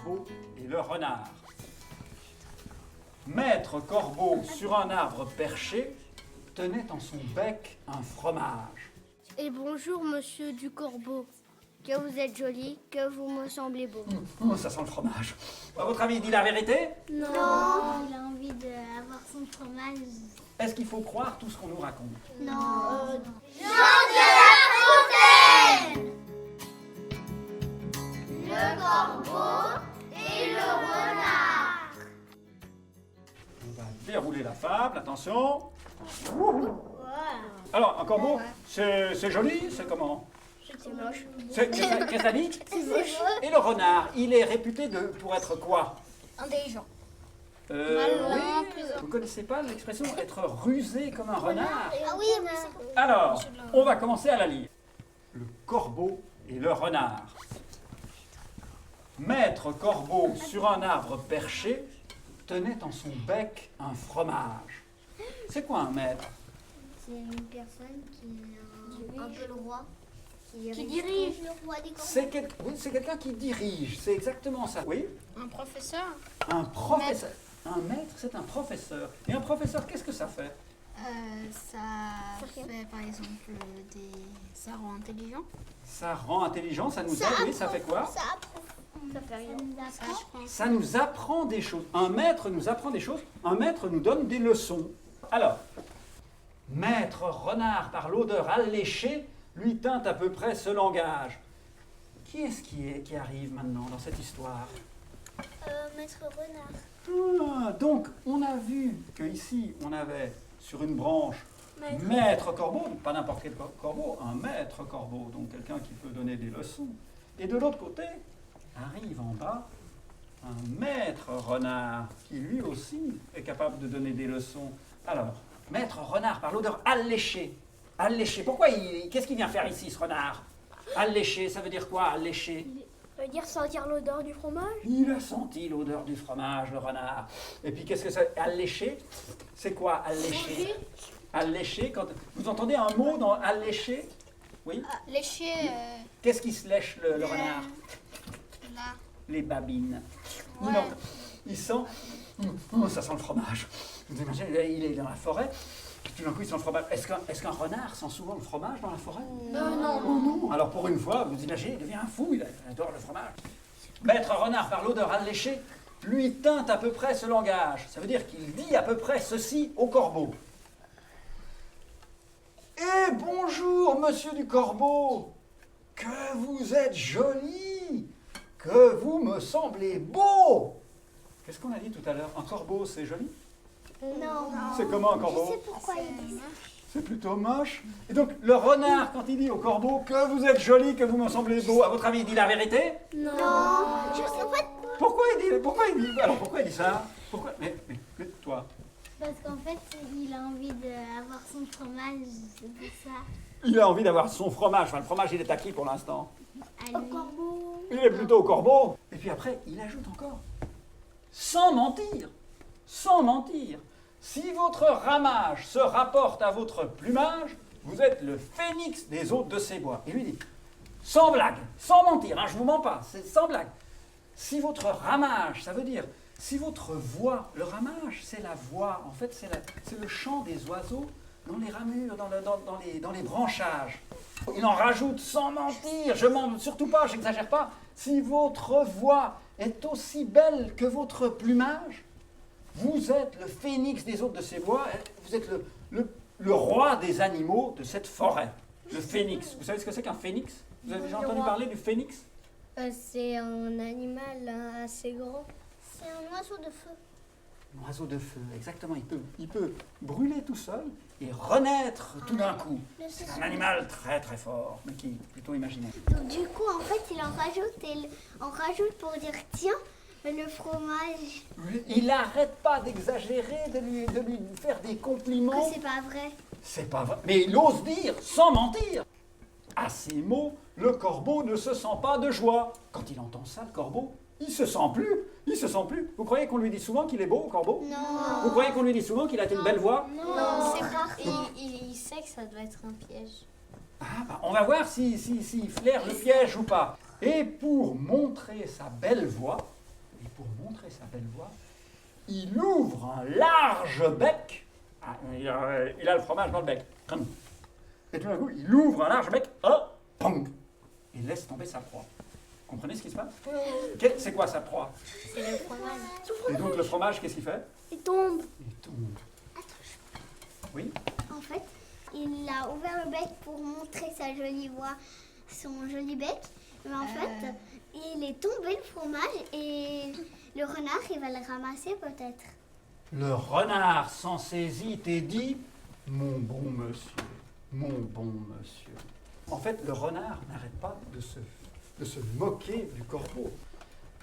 corbeau et le renard. Maître Corbeau, sur un arbre perché, tenait en son bec un fromage. Et bonjour, monsieur du Corbeau. Que vous êtes joli, que vous me semblez beau. Oh, ça sent le fromage. À votre avis, il dit la vérité? Non. Il a envie d'avoir son fromage. Est-ce qu'il faut croire tout ce qu'on nous raconte? Non. Jean de La Fontaine. Le corbeau et le renard. On va dérouler la fable, attention. Alors, un corbeau, c'est joli, c'est comment? C'est moche. Qu'est-ce que ça dit? C'est moche. Et le renard, il est réputé pour être quoi? Intelligent. Oui. Malin, Vous connaissez pas l'expression être rusé comme un renard? Ah oui, Alors, on va commencer à la lire. Le corbeau et le renard. Maître Corbeau, sur un arbre perché, tenait en son bec un fromage. C'est quoi un maître? c'est une personne qui est un peu le roi. Qui dirige le roi des corbeaux. Oui, c'est quelqu'un qui dirige, c'est exactement ça. Oui? Un professeur. Un professeur. Un maître, c'est un professeur. Et un professeur, qu'est-ce que ça fait? Ça fait par exemple ça rend intelligent. Ça rend intelligent, ça nous aide, oui, ça fait quoi? Ça apprend. Ça fait rien. Ça, je pense. Ça nous apprend des choses. Un maître nous apprend des choses, un maître nous donne des leçons. Alors, Maître Renard, par l'odeur alléchée, lui tint à peu près ce langage. Qui est-ce qui arrive maintenant dans cette histoire? Maître Renard. Ah, donc, on a vu qu'ici, on avait sur une branche Maître Corbeau, pas n'importe quel corbeau, un Maître Corbeau, donc quelqu'un qui peut donner des leçons. Et de l'autre côté, arrive en bas un Maître Renard, qui lui aussi est capable de donner des leçons. Alors, Maître Renard, par l'odeur alléchée. Alléché, qu'est-ce qu'il vient faire ici, ce renard? Alléché, ça veut dire quoi, alléché? Ça veut dire sentir l'odeur du fromage. Il a senti l'odeur du fromage, le renard. Et puis qu'est-ce que ça... Alléché, c'est quoi, alléché? Alléché, quand... Vous entendez un mot dans alléché? Oui? Lécher Qu'est-ce qui se lèche, le renard? là. Les babines. Ouais. Il sent... Oh, ça sent le fromage. Vous imaginez, il est dans la forêt, puis tout d'un coup il sent le fromage. Est-ce qu'un renard sent souvent le fromage dans la forêt? Non. Oh non. Alors pour une fois, vous imaginez, il devient un fou, il adore le fromage. Maître Renard, par l'odeur alléchée, lui tint à peu près ce langage. Ça veut dire qu'il dit à peu près ceci au corbeau. Eh bonjour, monsieur du Corbeau, que vous êtes joli, que vous me semblez beau. Qu'est-ce qu'on a dit tout à l'heure? Un corbeau, c'est joli? Non. C'est comment un corbeau? Je sais pourquoi il dit ça. C'est plutôt moche. Et donc, le renard, quand il dit au corbeau que vous êtes joli, que vous me semblez beau, à votre avis, il dit la vérité? Non. Je sais pas. Pourquoi il dit ça? Pourquoi? Mais toi, Parce qu'en fait, il a envie d'avoir son fromage, c'est pour ça. il a envie d'avoir son fromage. Enfin, le fromage, il est à qui pour l'instant? À lui. Il est plutôt au corbeau. Et puis après, il ajoute encore, sans mentir, si votre ramage se rapporte à votre plumage, vous êtes le phénix des hôtes de ces bois. Et lui dit, sans blague, sans mentir, hein, je ne vous mens pas, c'est sans blague. Si votre ramage, ça veut dire, si votre voix, le ramage, c'est la voix, en fait, c'est le chant des oiseaux dans les ramures, dans les branchages. Il en rajoute sans mentir, je mens surtout pas, j'exagère pas. Si votre voix est aussi belle que votre plumage, vous êtes le phénix des hôtes de ces bois, vous êtes le roi des animaux de cette forêt. Le phénix. Vous savez ce que c'est qu'un phénix? Vous avez déjà entendu parler du phénix? C'est un animal assez grand. C'est un oiseau de feu. Un oiseau de feu, exactement. Il peut brûler tout seul et renaître tout d'un coup. C'est un animal très très fort, mais qui est plutôt imaginaire. Donc du coup, en fait, il en rajoute et on rajoute pour dire tiens, le fromage. Il n'arrête pas d'exagérer, de lui faire des compliments. Que c'est pas vrai. C'est pas vrai. Mais il ose dire, sans mentir. À ces mots, le corbeau ne se sent pas de joie. Quand il entend ça, le corbeau, il se sent plus. Il se sent plus. Vous croyez qu'on lui dit souvent qu'il est beau, le corbeau? Non. Vous croyez qu'on lui dit souvent qu'il a une belle voix? Non, c'est pas. Il sait que ça doit être un piège. Ah, bah, on va voir s'il flaire le piège ou pas. Et pour montrer sa belle voix, Et pour montrer sa belle voix, il ouvre un large bec. Ah, il a le fromage dans le bec. Et tout d'un coup, il ouvre un large bec. Oh, pong. Il laisse tomber sa proie. Vous comprenez ce qui se passe? C'est quoi sa proie? C'est le fromage. Et donc le fromage, qu'est-ce qu'il fait? Il tombe. Il tombe. Oui? En fait, il a ouvert le bec pour montrer sa jolie voix, son joli bec. Mais en fait, il est tombé le fromage et le renard, il va le ramasser peut-être. Le renard s'en saisit et dit « Mon bon monsieur, mon bon monsieur ». En fait, le renard n'arrête pas de se moquer du corbeau.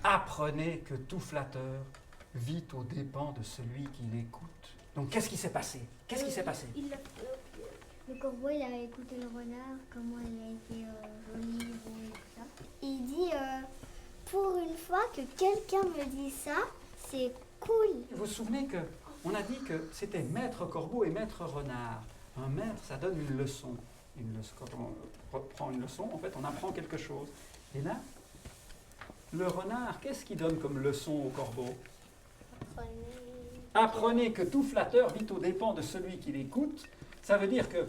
Apprenez que tout flatteur vit aux dépens de celui qui l'écoute. Donc, qu'est-ce qui s'est passé? Qu'est-ce qui s'est passé? Le corbeau, il a écouté le renard, comment il a été joli, beau et tout ça. Il dit, pour une fois que quelqu'un me dit ça, c'est cool. Vous vous souvenez qu'on a dit que c'était maître corbeau et maître renard. Un maître, ça donne une leçon. Quand on reprend une leçon, en fait, on apprend quelque chose. Et là, le renard, qu'est-ce qu'il donne comme leçon au corbeau? Apprenez que tout flatteur vit aux dépens de celui qui l'écoute. Ça veut dire que,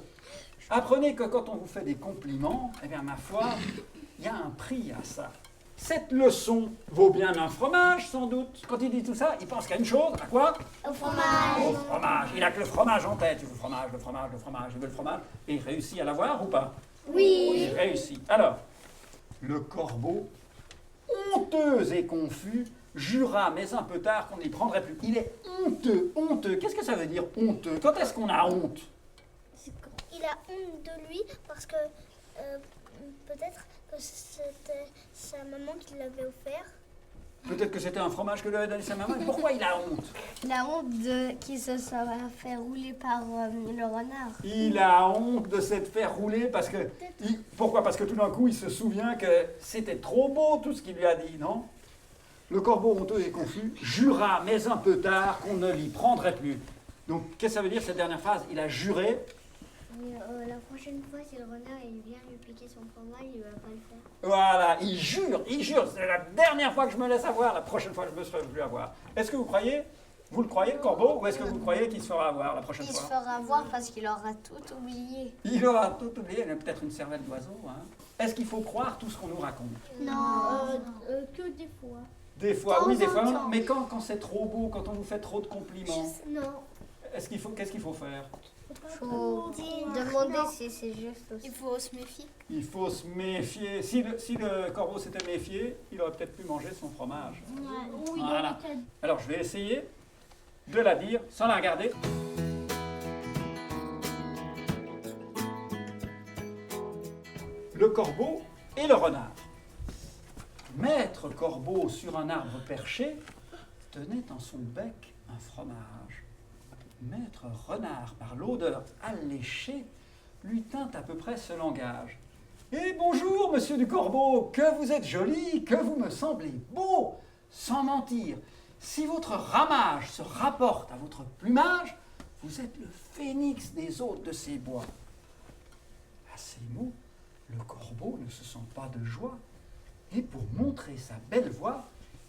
apprenez que quand on vous fait des compliments, eh bien, ma foi, il y a un prix à ça. Cette leçon vaut bien un fromage, sans doute. Quand il dit tout ça, il pense qu'à une chose, à quoi? Au fromage. Au fromage. Il n'a que le fromage en tête. Il veut le fromage, le fromage, le fromage, il veut le fromage. Et il réussit à l'avoir ou pas? Oui. Il réussit. Alors, le corbeau, honteux et confus, jura, mais un peu tard, qu'on n'y prendrait plus. Il est honteux, honteux. Qu'est-ce que ça veut dire honteux? Quand est-ce qu'on a honte? Il a honte de lui parce que peut-être que c'était sa maman qui l'avait offert. Peut-être que c'était un fromage que lui avait donné sa maman. Et pourquoi il a honte? Il a honte qu'il se soit fait rouler par le renard. Il a honte de s'être fait rouler parce que... Pourquoi? Parce que tout d'un coup, il se souvient que c'était trop beau tout ce qu'il lui a dit, non? Le corbeau honteux et confus jura, mais un peu tard, qu'on ne l'y prendrait plus. Donc, qu'est-ce que ça veut dire cette dernière phrase? Il a juré. La prochaine fois, si le renard il vient lui piquer son fromage, il va pas le faire. Voilà, il jure. C'est la dernière fois que je me laisse avoir, la prochaine fois je me serai plus avoir. Est-ce que vous le croyez, le corbeau, ou est-ce que vous croyez qu'il se fera avoir la prochaine Il fois? se fera voir parce qu'il aura tout oublié. Il aura tout oublié, il a peut-être une cervelle d'oiseau. Hein. Est-ce qu'il faut croire tout ce qu'on nous raconte? Non, que des fois. Des fois, oui, des fois, temps. non. Mais quand c'est trop beau, quand on vous fait trop de compliments, Non. qu'est-ce qu'il faut faire? Faut demander si c'est juste aussi. Il faut se méfier. Il faut se méfier. Si le corbeau s'était méfié, il aurait peut-être pu manger son fromage. Oui, Voilà. Alors, je vais essayer de la dire sans la regarder. Le corbeau et le renard. Maître corbeau sur un arbre perché tenait en son bec un fromage. Maître renard, par l'odeur alléchée, lui tint à peu près ce langage. « Eh bonjour, monsieur du corbeau, que vous êtes joli, que vous me semblez beau. Sans mentir, si votre ramage se rapporte à votre plumage, vous êtes le phénix des hôtes de ces bois. » À ces mots, le corbeau ne se sent pas de joie, et pour montrer sa belle voix,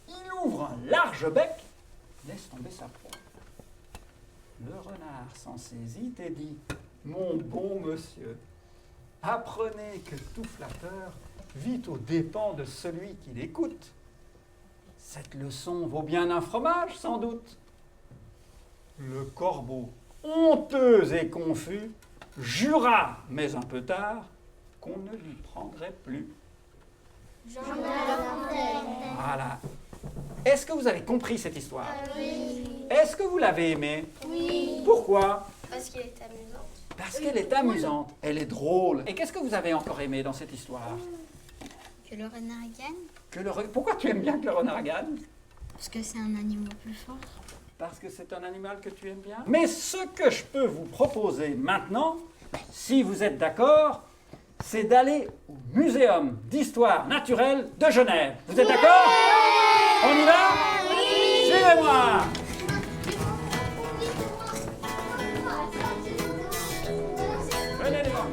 il ouvre un large bec, laisse tomber sa proie. Le renard s'en saisit et dit « Mon bon monsieur, apprenez que tout flatteur vit aux dépens de celui qui l'écoute. Cette leçon vaut bien un fromage, sans doute. » Le corbeau, honteux et confus, jura, mais un peu tard, qu'on ne lui prendrait plus. Voilà. Est-ce que vous avez compris cette histoire? Oui. Est-ce que vous l'avez aimée? Oui. Pourquoi? Parce qu'elle est amusante. Parce qu'elle est amusante, elle est drôle. Et qu'est-ce que vous avez encore aimé dans cette histoire? Que le renard gagne. Pourquoi tu aimes bien que le renard gagne? Parce que c'est un animal plus fort. Parce que c'est un animal que tu aimes bien. Mais ce que je peux vous proposer maintenant, si vous êtes d'accord, c'est d'aller au Muséum d'histoire naturelle de Genève. Vous êtes d'accord? On y va? Oui! Suivez-moi! Venez les gars.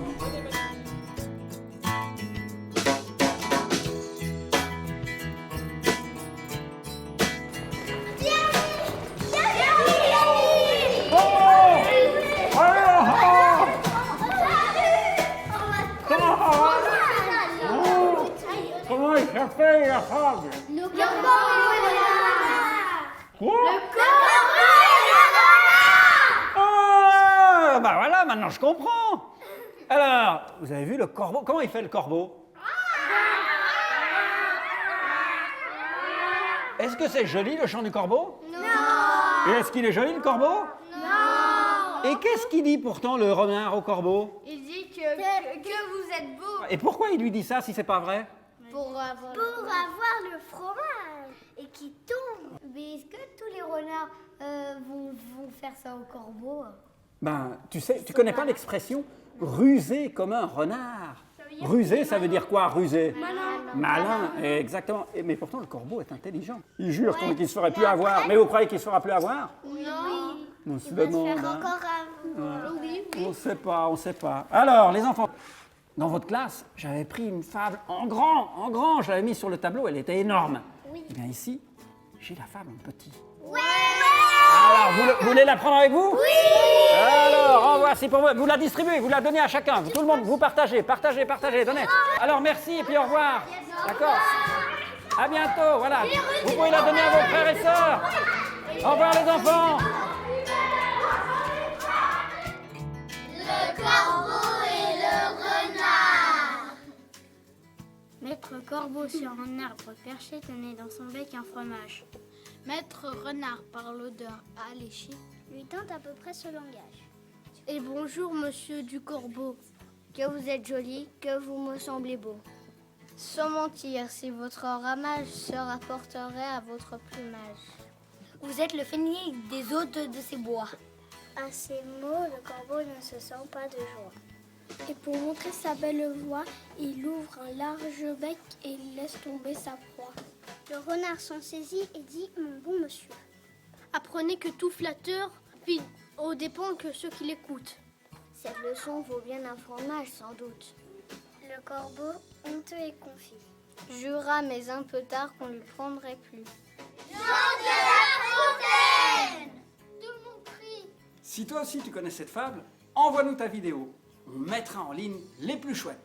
maintenant je comprends. Alors, vous avez vu le corbeau? Comment il fait le corbeau? Est-ce que c'est joli le chant du corbeau? Non. Et est-ce qu'il est joli le corbeau? Non. Et qu'est-ce qu'il dit pourtant le renard au corbeau? Il dit que vous êtes beau. Et pourquoi il lui dit ça si c'est pas vrai? Pour avoir le fromage et qui tombe. Mais est-ce que tous les renards vont faire ça au corbeau? Ben, tu sais, tu connais pas l'expression rusé comme un renard? Rusé, ça veut dire quoi, rusé? Malin, exactement. Mais pourtant, le corbeau est intelligent. Il jure qu'il ne se ferait plus avoir. Mais vous croyez qu'il ne se fera plus avoir? Non. On se Il va se demande. faire Hein. encore avoir. Oui. On ne sait pas. Alors, les enfants, dans votre classe, j'avais pris une fable en grand. Je l'avais mise sur le tableau, elle était énorme. Oui. Et bien ici, j'ai la fable en petit. Ouais. Alors, vous voulez la prendre avec vous? Oui. Alors, en voici pour vous. Vous la distribuez, vous la donnez à chacun. Tout le monde, vous partagez, donnez. Alors, merci et puis au revoir. D'accord. À bientôt, voilà. Vous pouvez la donner à vos frères et sœurs. Au revoir les enfants. Le corbeau et le renard. Maître corbeau sur un arbre perché tenait dans son bec un fromage. Maître renard par l'odeur alléchée Lui tente à peu près ce langage. Et bonjour monsieur du corbeau, que vous êtes joli, que vous me semblez beau. Sans mentir, si votre ramage se rapporterait à votre plumage. Vous êtes le phénix des hôtes de ces bois. À ces mots, le corbeau ne se sent pas de joie. Et pour montrer sa belle voix, il ouvre un large bec et laisse tomber sa proie. Le renard s'en saisit et dit « Mon bon monsieur ». Apprenez que tout flatteur vit aux dépens que ceux qui l'écoutent. Cette leçon vaut bien un fromage sans doute. Le corbeau, honteux et confus, Jura, mais un peu tard, qu'on lui prendrait plus. Si toi aussi tu connais cette fable, envoie-nous ta vidéo. On mettra en ligne les plus chouettes.